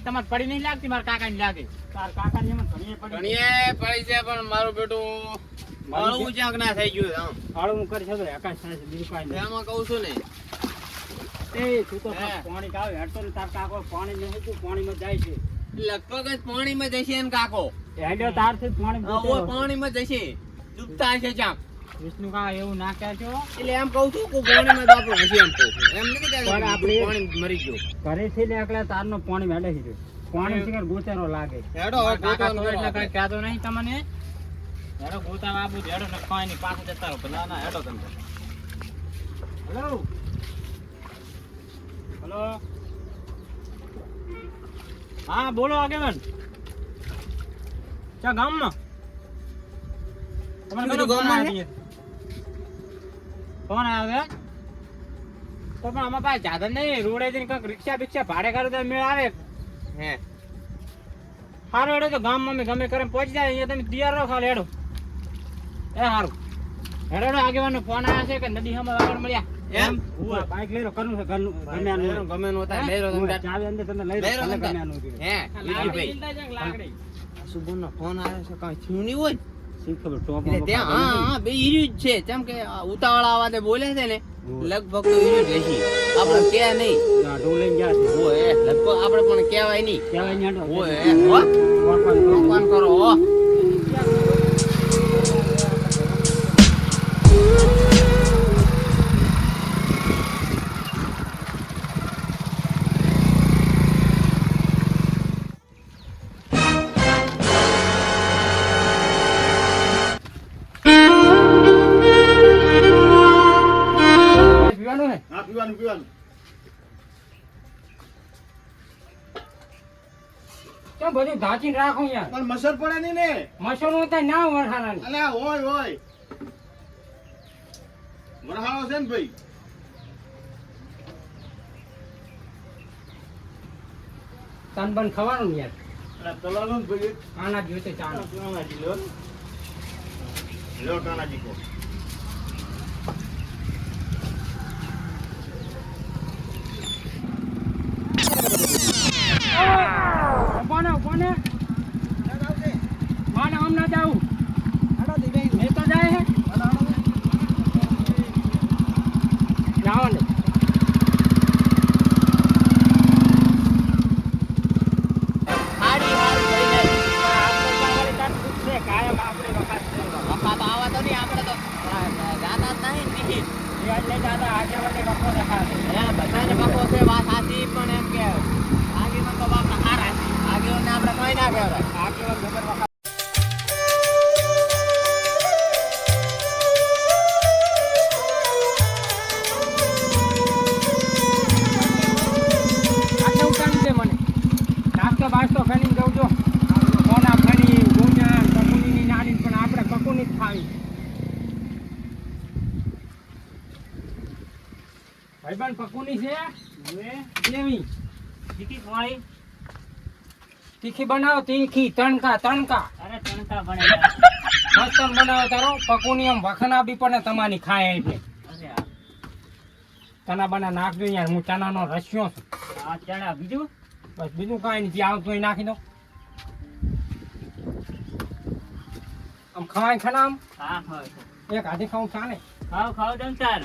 તમારે પડી નહીં લાગતી મારા કાકાની લાગે તાર કાકાની એમ ઘણીએ પડી છે પણ મારું બેટું મારું ચાક ના થઈ ગયું આમ હાળું હું કરી શકું આકાશ થાય છે બીજું કાંઈ નહીં એમાં કહું છું ને એ તું તો પાણી કાવ હેડતો ને તાર કાકો પાણી નહીં તું પાણીમાં જાય છે લગભગ જ પાણીમાં જશે ને કાકો હેડ્યો તારથી પાણીમાં જશે ડૂબતા હશે ચાક વિષ્ણુ કા એવું ના કહેજો એટલે એમ કહું છું કે પાણીમાં તો આપણું હશે એમ કહું એમ નથી કહેતો આપણે પાણી મરી ગયો ઘરેથી ને એકલા તારનો પાણી મેળે છે પાણી સિંગર ગોચેરો લાગે હેડો ગોતાનો એટલે કઈ કહેતો નહીં તમને હેડો ગોતા બાબુ હેડો ને કાઈ ની પાછો જતા રહો ના ના હેડો તમે હેલો હેલો હા બોલો આગેવાન ચા ગામમાં તમારે કયો ગામમાં કોણ આવે તો પણ આમાં પાસે જાદન નહીં રોડે જઈને કંઈક રિક્ષા બિક્ષા ભાડે કરે તો મેળ આવે હે સારું હેડો તો ગામમાં અમે ગમે કરે પહોંચી જાય અહીંયા તમે તૈયાર રહો ખાલી હેડો એ સારું હેડો આગેવાનો ફોન આવ્યા છે કે નદી હમણાં આગળ મળ્યા એમ બાઈક લઈ લો કરવું છે ઘરનું ગમે નું હતા લઈ લો તમે ચાવી અંદર તમે લઈ લો ગમે નું હે વિજયભાઈ લાગડી સુબન નો ફોન આવ્યો છે કાઈ થયું નહીં હોય ખબર ટોપ ત્યાં હા બે ઈર્યું જ છે કેમ કે ઉતાવળા આવાજે બોલે છે ને લગભગ તો ઈર્યું જ હશે આપણે કે નહીં ઢોલે ગયા છે ઓય લગભગ આપણે પણ કહેવાય નહીં ઓય ફોન કરો બધું ધાચીને રાખો યાર પણ મસર પડે નહીં ને મસર હોતા ના વરહાણા અલે હોય વરહાણો છે ને ભાઈ તાન બન ખવાનું યાર અરે તલાનું ભાઈ આના જોતે ચાના જી લો કાનાજી કો કોને માને હમ ના જાઉં હાડો દીવે મે તો જાય હે જાઓ ને હાડી હાર ગઈ ને આપણે વાળી તાર પૂછે કાયમ આપણે વખત આવા તો નહીં આપણે તો દાદા નહીં એ એટલે દાદા આજે વખતે બકો દેખા હે બધાને બકો છે વાત સાચી પણ એમ કે આગેવાન તો બાપના હારા છે આગેવાન આપણે કોઈ ના કહેવાય આગેવાન ખબર વખત આટલું કામ છે મને નાસ્તો બાસ્તો ખાઈને જવું જો કોના ખાની ગોંજા કકુની નાની પણ આપણે કકુની જ ખાવી ભાઈબંધ પકુની છે હવે દેવી તીખી ખવાઈ તીખી બનાવો તીખી તણકા અરે તણકા બનાવો મસ્ત બનાવો તારો પકુની આમ વખના બી પણ તમારી ખાય એટલે ચણા બના નાખજો યાર હું ચણાનો રસ્યો છું હા ચણા બીજું બસ બીજું કાંઈ નહીં ત્યાં આવતું નાખી દો આમ ખવાય ખાના આમ હા એક હાથે ખાવું ચાલે ખાવ દમતાર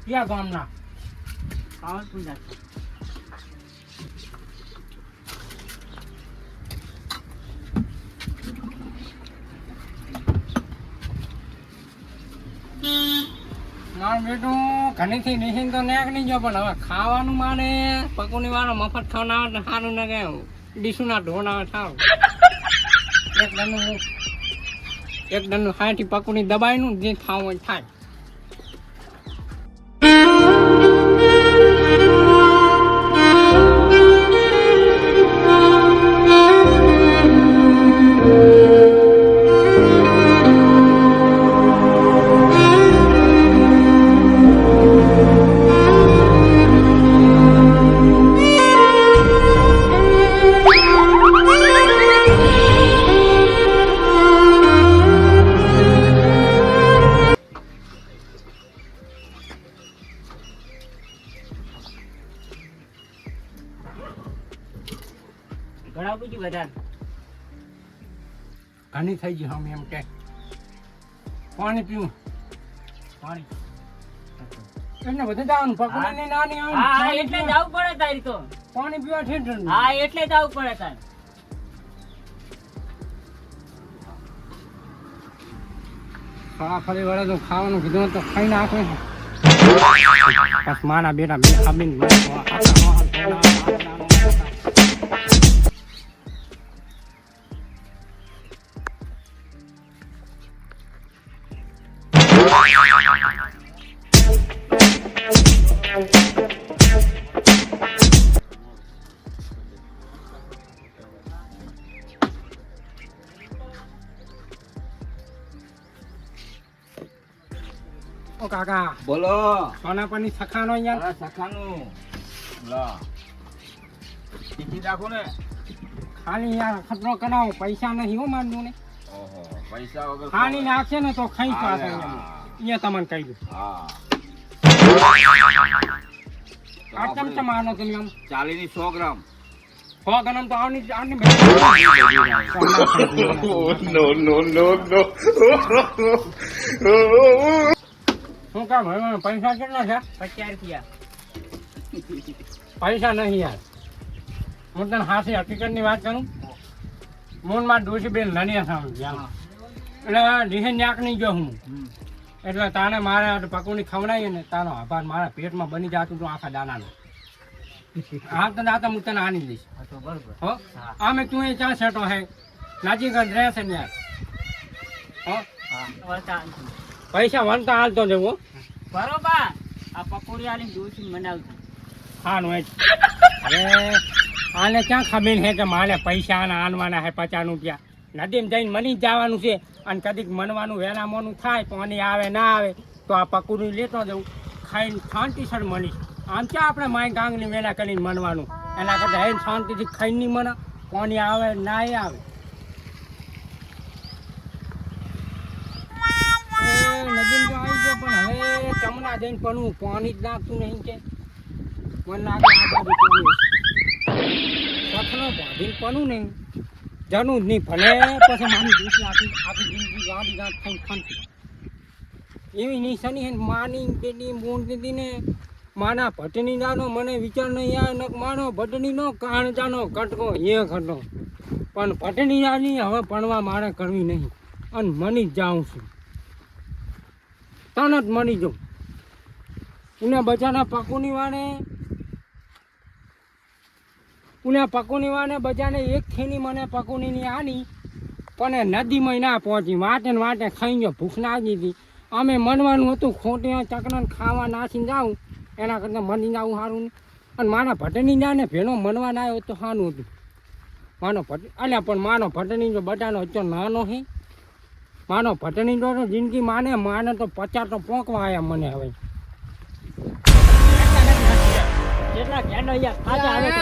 ક્યાં ગામના પાવનપુર ના બેટું ઘણીથી નિશીન તો નાક નહીં જો પણ હવે ખાવાનું માને પકુની વાળો મફત ખાવાનું આવે સારું ના કે ડીશું ના ઢોણ આવે સારું એક દનનું 60 પકુની દબાઈનું જે ખાવું હોય થાય બધા ઘણી થઈ ગઈ હમ એમ કે પાણી પીવું પાણી એટલે બધું જવાનું પકડીને નાની આવે હા એટલે જવું પડે તારી તો પાણી પીવા ઠેઠ હા એટલે જવું પડે તારે ખા ફરી વળે તો ખાવાનું કીધું તો ખાઈ નાખે બસ માના બેટા બે ખાબીને ઓ કાકા બોલો સોના પાણી સખાનો યાર સખાનું લા ટીકી રાખો ને ખાલી યાર ખતરો કરાવો પૈસા નહીં હો માનવું ને ઓહો પૈસા વગર ખાલી નાખશે ને તો ખાઈ પાછા અહીંયા તમને કહી દઉં હા આ ચમચમ આનો તમે આમ 40 ની 100 ગ્રામ 100 ગ્રામ તો આની શું કામ હવે પૈસા કેટલા છે 50 રૂપિયા પૈસા નહીં યાર હું તને હાથી હકીકતની વાત કરું મોનમાં ડોસી બેન નાની એટલે ડીહે ન્યાક નહીં ગયો હું એટલે તાને મારે પકોડી ખવડાવીએ ને તારો આભાર મારા પેટમાં બની જતું તું આખા દાનાનું હા તો દાતા હું તને આની દઈશ હો આમે તું એ ચા સેટો હે નાચી કર રહેશે ને યાર હો પૈસા વનતા હાલતો જવું બરોબર આ પકોડી આલી દોશી મનાવજો હા નો હવે આને ક્યાં ખબર છે કે મારે પૈસા આનવાના છે 50 રૂપિયા નદીમાં જઈને મની જ જવાનું છે અને કદીક મનવાનું વહેલા મોનું થાય પાણી આવે ના આવે તો આ પકોડી લેતો જવું ખાઈને શાંતિસર મનીશ આમ ક્યાં આપણે માય ગાંગની વેલા કરીને મનવાનું એના કરતાં હે શાંતિથી ખાઈને નહીં મના પાણી આવે ના આવે નદીમ તો આવી ગયો પણ હવે ચમના જઈને પણ હું પાણી જ નાખતું નહીં કે મને નાખે આ બાજુ સખનો ભાભીને પનું નહીં જાનું જ નહીં ભલે પછી મારી દૂસરી આખી જિંદગી ગાંડી ગાંઠ થઈને ખંતી એવી નહીં શનિ હે માની પેટી મોણ દીધી ને માના ભટની જાનો મને વિચાર નહીં આવે ને માનો ભટનીનો કાણ જાનો કટકો એ ખટો પણ ભટની જાની હવે ભણવા મારે કરવી નહીં અને મની જ જાઉં છું તને જ મની જાઉં ઉને બચાના પકોની વાને બજાને એક થેની મને પકોનીની આની પણ નદીમાં ના પહોંચી વાટે ને વાટે ખાઈ ગયો ભૂખ લાગી હતી અમે મનવાનું હતું ખોટી ચકડાને ખાવા નાસીને જાઉં એના કરતાં મની જાવું સારું નહીં અને મારા ભટની જાને ભેનો મનવા ના આવ્યો તો સારું હતું માનો ભટ અલ્યા પણ માનો ભટની જો બટાનો હચ્ચો નાનો હે માનો ભટની જો જિંદગી માને તો 50 તો પોંકવા આવ્યા મને હવે કેટલા ઘેંડો યાર પાછા આવે તો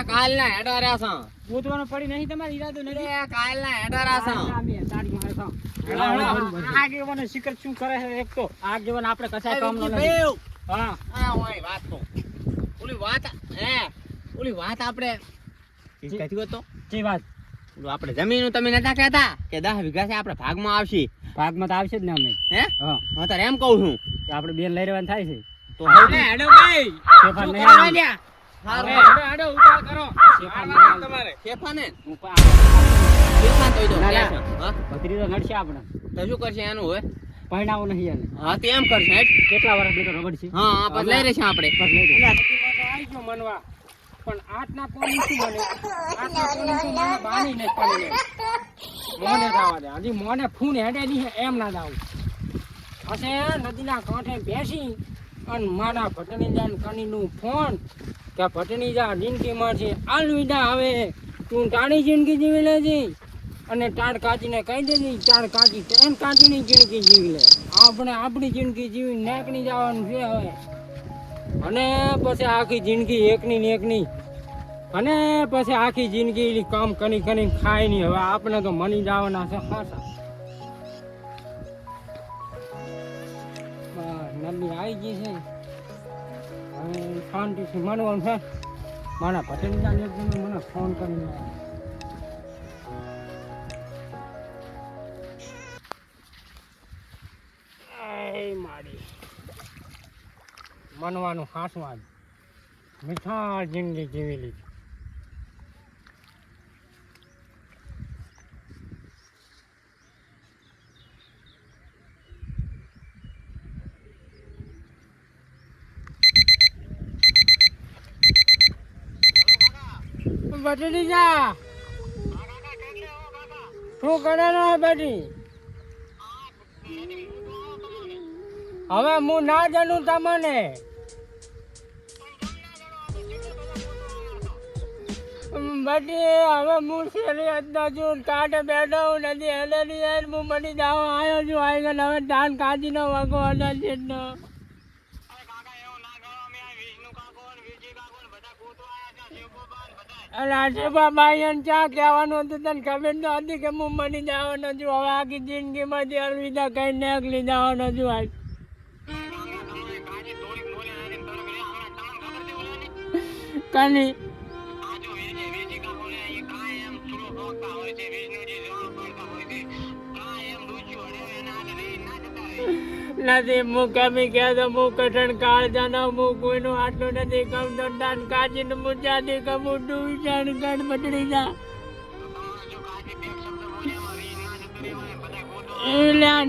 કાલના હેડા રાસા પૂતવાનો પડી નહીં તમારો ઈરાદો નથી કાલના હેડા રાસા આગે મને શિકર શું કરે છે એક તો આગેવાન આપણે કસાય કામ નો નથી હા આ હોય વાત તો ઓલી વાત આપણે કીધું હતો જે વાત આપણે જમીન તમે નતા કહેતા કે 10 વીઘા છે આપણે ભાગમાં આવશે ભાગમાં તો આવશે જ ને અમે હે હા હું તો એમ કહું છું કે આપણે બેન લઈ રહેવાનું થાય છે તો હેડો ભાઈ શેફા નહીં આવવાનું. હેડો ઉતાર કરો તમારે ખેફાને ઉપર ખેફા તો ના, ના. હા ભત્રીજો નડશે આપણે તો શું કરશે એનું હોય પહેણાવું નહીં એને હા તે એમ કરશે હેડ કેટલા વર્ષ બેટો રગડ છે હા હા પછી લઈ રહેશે આપણે બસ લઈ દે. આવી ગયો મનવા પણ આટના પોણી શું બને આટના પોણી તો મને બાની નહીં પડે મોને જવા દે હજી મોને ફૂન હેડે નહીં એમ ના જાવું હશે નદીના કાંઠે બેસી અને મારા ભટની જાન કનીનું ફોન કે ભટની જા જિંદગીમાં છે આલવિદા હવે તું તારી જિંદગી જીવી લેજે અને ટાળ કાચીને કહી દેજે ટાળ કાચી એમ કાચીની જિંદગી જીવી લે આપણે આપણી જિંદગી જીવી નેકની જવાનું છે હવે અને પછી આખી જિંદગી એકની ને એકની અને પછી આખી જિંદગી કામ કરી ખાય નહીં હવે આપણે તો મની જવાના છે ખાસા નદી આવી ગઈ છે હવે શાંતિથી મનવાનું છે મારા પટેલના એક જણે મને ફોન કરીને મારી મનવાનું હાસવાદ મીઠા જિંદગી જીવી લીધી. બટડી જા શું કરે છે બટી? હવે હું ના જાણું તમને. બટી હવે હું શેરી અંદર છું, કાંઠે બેઠો હું નથી હેલેલી યાર. હું બની જાવ આવ્યો છું, આવી ગયો. હવે ધાન કાઢીનો વાગો અનાજ જેટલો. બાબા ચા કહેવાનું હતું તને ખબર તો હતી કે હું મની જવાનો છું. હવે આખી જિંદગીમાંથી અલવિદા કઈ નીકળી જવાનો છું. આજ કની નથી હું કમી કહેતો હું કઠણ કાળ જાનો હું કોઈનું આટલું નથી કમતો દાન કાચીને મુજાતી કમું ડૂબી ગઢ બદડી જા.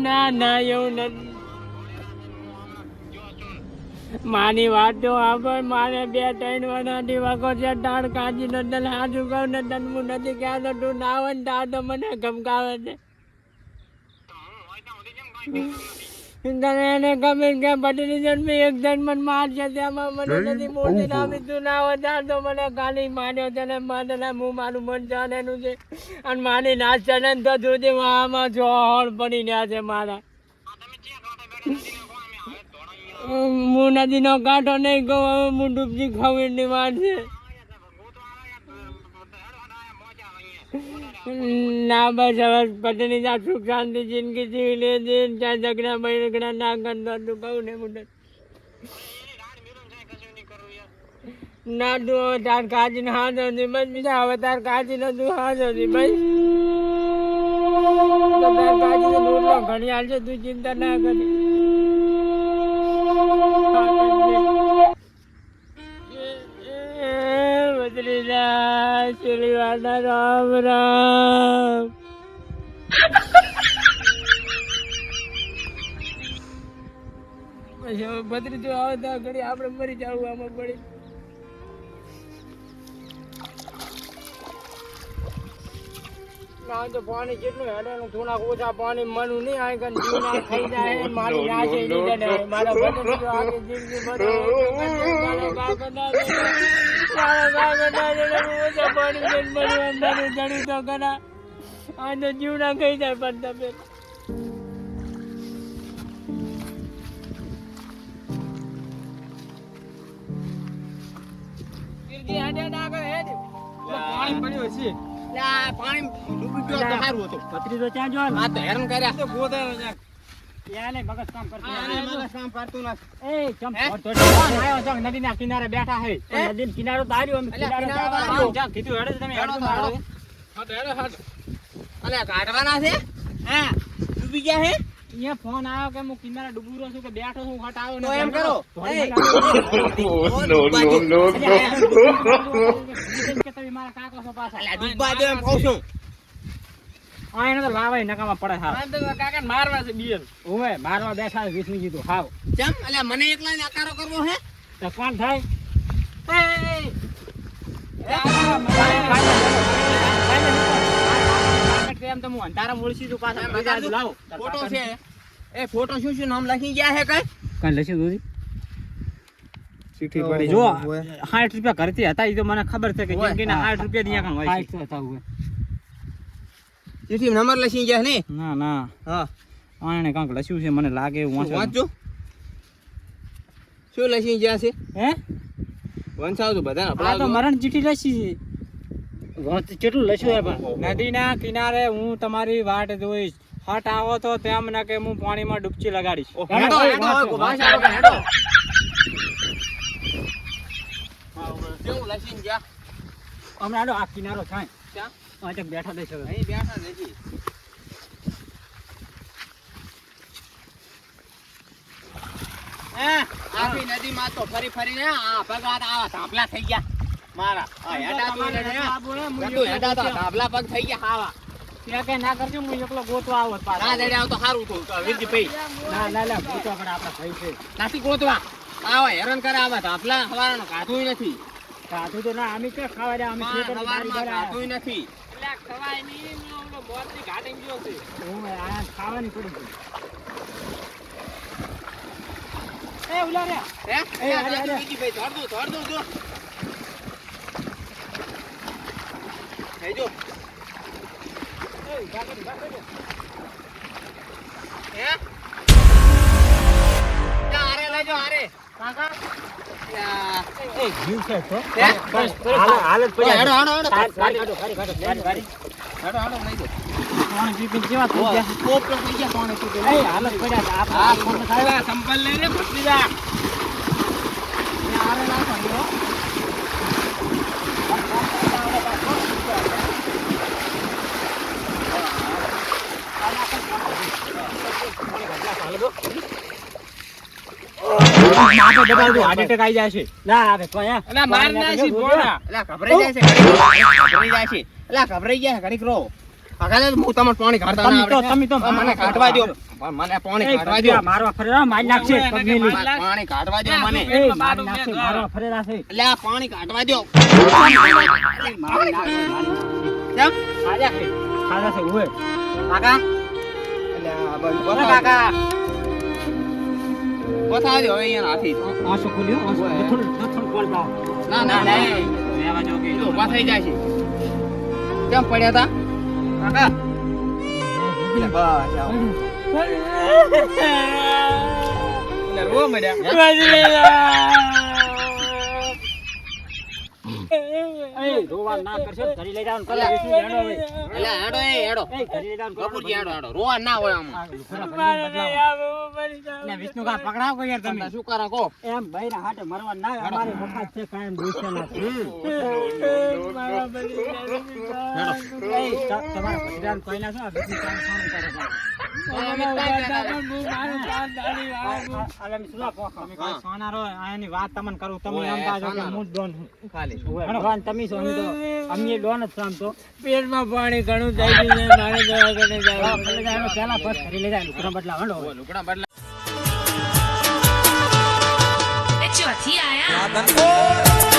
ના ના એવું નથી. મારી વાત તો આભાર. મારે 2-3 વર્ષથી વખો છે દાણ કાચી નો તને હાજુ કહું ને તને હું નથી કહેતો તું ના હોય ને તાર તો મને ગમકાવે છે. એને ગમે કે બદલી જન્મી એક જણ મને મારશે તેમાં મને નથી મોટી નામી તું ના હોય તાર તો મને ગાલી માર્યો છે ને મને હું મારું મન ચાલેનું છે અને મારી નાચ ચાલે ને તો સુધી આમાં જોડ પડી રહ્યા છે મારા. હું નદીનો કાંઠો નહીં કહું હવે હું ડૂબજી ખાવું એટલી વાત છે. ના બસ હવે પત્ની જા સુખ શાંતિ જિંદગી જીવી લે છે. ત્યાં ઝઘડા બગડા ના કરતો તું કહું ને મુદત ના તું હવે તાર કાચી ને હાથ હતી બસ. બીજા હવે તાર કાચી નો તું હાથ હતી બસ. તાર કાચી ને રોટલો ઘણી હાલશે તું ચિંતા ના કરી. રામ રામ. ભત્રીજો આવે તો ઘડી આપણે મરી જવું આમાં પડી. તો પાણી કેટલું હેડે થોડા ઓછા પાણી મનું નહીં આવે કે જૂના થઈ જાય મારી નાશે નહીં જાય. મારા ભત્રીજો આગે જિંદગી બધું ઓછા પાણી જડું તો કરા આ તો જીવના ખાઈ જાય પડતા પેલા. પાણી પડ્યું છે. પાણી ડૂબી ગયો તો સારું હતું. ભત્રીજો ક્યાં જો આ તો હેરાન કર્યા તો ગોદાનો છે. યાને મગજ કામ કરતું મગજ કામ કરતું નથી. એ ચમ આયો છો નદીના કિનારે બેઠા હે. નદીનો કિનારો તો આર્યો અમે કિનારે જા કીધું હેડે તમે હેડો મારો. હા તો હેડો હાડ. અલે કાઢવાના છે? હા ડૂબી ગયા હે. અહીંયા ફોન આવ્યો કે હું કિનારે ડૂબુરો છું કે બેઠો છું હટ આવ્યો ને. તો એમ કરો નો કે તમે મારા કાકો છો પાછા. અલે ડૂબવા દે એમ કહું છું. આ એને તો લાવાય નકામાં પડે હાવ. આ તો કાકા મારવા છે બીએલ. ઓવે મારવા બેઠા 20 ની કીધું હાવ. કેમ? અલે મને એકલા ને આકારો કરવો હે? તો કોણ થાય? એમ તો હું અંધારા મોળસી તું પાછા લાવો ફોટો છે. એ ફોટો શું શું નામ લખી ગયા હે કઈ લખ્યું દોરી ચીઠી પડી જો 60 રૂપિયા ઘરથી હતા એ તો મને ખબર છે કે જિંદગીના 60 રૂપિયા દિયા કામ હોય છે હતા હોય. ચીઠી નંબર લખી ગયા ને? ના ના હા આને કાંક લખ્યું છે મને લાગે એવું વાંચો. શું લખી ગયા છે? હે વંચાવ તો બધા આ તો મરણ ચીઠી લખી છે. વાત કેટલું લખ્યું હે પણ નદીના કિનારે હું તમારી વાટ જોઈશ. હટ આવો તો તેમ ના કે હું પાણીમાં ડૂબકી લગાડીશ. હેડો હેડો ભાષા હેડો. કેવું લસીને જા હમણાં આ કિનારો થાય ક્યાં આ તો બેઠા દઈશ હવે. અહીં બેઠા નથી આખી નદીમાં તો ફરી ફરીને આ ભગાત આવા ધાબલા થઈ ગયા મારા હેડા તો હેડા તો ધાબલા પગ થઈ ગયા હાવા ત્યાં કઈ ના કરજો હું એકલો ગોતવા આવો પાછો. ના દેડે આવ તો સારું તો વીરજીભાઈ ના ગોતવા પણ આપણા ભાઈ છે. નથી ગોતવા આવા હેરાન કરે આવા ધાબલા હવારનો કાઢું નથી સાધુ તો ના અમે ક્યાં ખાવા દે અમે ખેતર હવારમાં કાઢું નથી એટલે ખવાય નહીં ને ઓલો મોતની ઘાટી ગયો છે હું આ ખાવાની પડી ગઈ. એ ઉલા રે હે એ, અરે, અરે. વીરજીભાઈ ધોર દો જો થઈ જો એ ઉભા કરી હે જા આરે લેજો આરે કાકા એ જીવ છે તો હે? હાલત પડી હેડો, હેડો, હેડો. ગાડી ગાડી હેડો હાલો લઈ દો કોણ જીપી જેવા થઈ ગયા. પોપટો થઈ ગયા કોણે કીધું એ હાલત પડ્યા છે. હા આપણે ફોન થાય સંપલ લઈ રે ભત્રીજા આરે ના થયો. હાર્ટ એટેક આવી જાય છે. ના આવે કોઈ હે? અલા માર ના છી બોડા એલા ઘબરાઈ જાય છે ઘબરાઈ જાય છે એલા ઘબરાઈ ગયા ઘડીક રો આગળ હું તમને પાણી કાઢતા ના આવડે તમે તો મને કાઢવા દો મને પાણી એ કાઢવા દો ગધેડા મારવા ફરેલા મારી નાખશે પગની. પાણી કાઢવા દો મને એ મારી નાખશે મારવા ફરેલા છે. એટલે આ પાણી કાઢવા દો મારી નાખશે. કેમ ખાધા છે ખાધા છે ઉભે. કાકા એટલે આ બસ ઓલા કાકા બતાવ દો હવે અહીંયા હાથી આંસુ ખોલ્યું આંસુ થોડું કોલ પાવ. ના ના ના રહેવા જો કે એ તો ઊભા થઈ જાય છે કેમ પડ્યા તા કાકા એટલે બસ આવો. એટલે રોવા મળ્યા એ રોવા ના કરશો ઘરે લઈ જવાનું કરે વિષ્ણુ હેડો હવે. એટલે હેડો એ હેડો એ ઘરે લઈ જવાનું કપૂરજી હેડો હેડો રોવા ના હોય આમાં ને વિષ્ણુ કા પકડાવ કોઈ યાર તમે. તમે શું કરો કહો એમ ભાઈ ના હાટે મરવા ના અમારી વફાત છે કાયમ દુશ્મન નથી. એ તમારા ભજન કોઈ ના છો બીજું કામ ખાનું કરે છે. અલે મિસલા પોખો અમે કોઈ સોનારો આની વાત તમને કરું તમે ઓય, એમ પાછો કે સોના. હું જ ડોન છું. ખાલી ડોન તમે છો અમે તો અમે ડોન જ છો આમ તો. પેટમાં પાણી ઘણું થઈ ગયું છે મારે દવાખાને હા, જવું ભલે જાય પેલા બસ ઘરે લઈ જાય લુકડા બદલા હંડો. લુકડા બદલા ચોથી આયા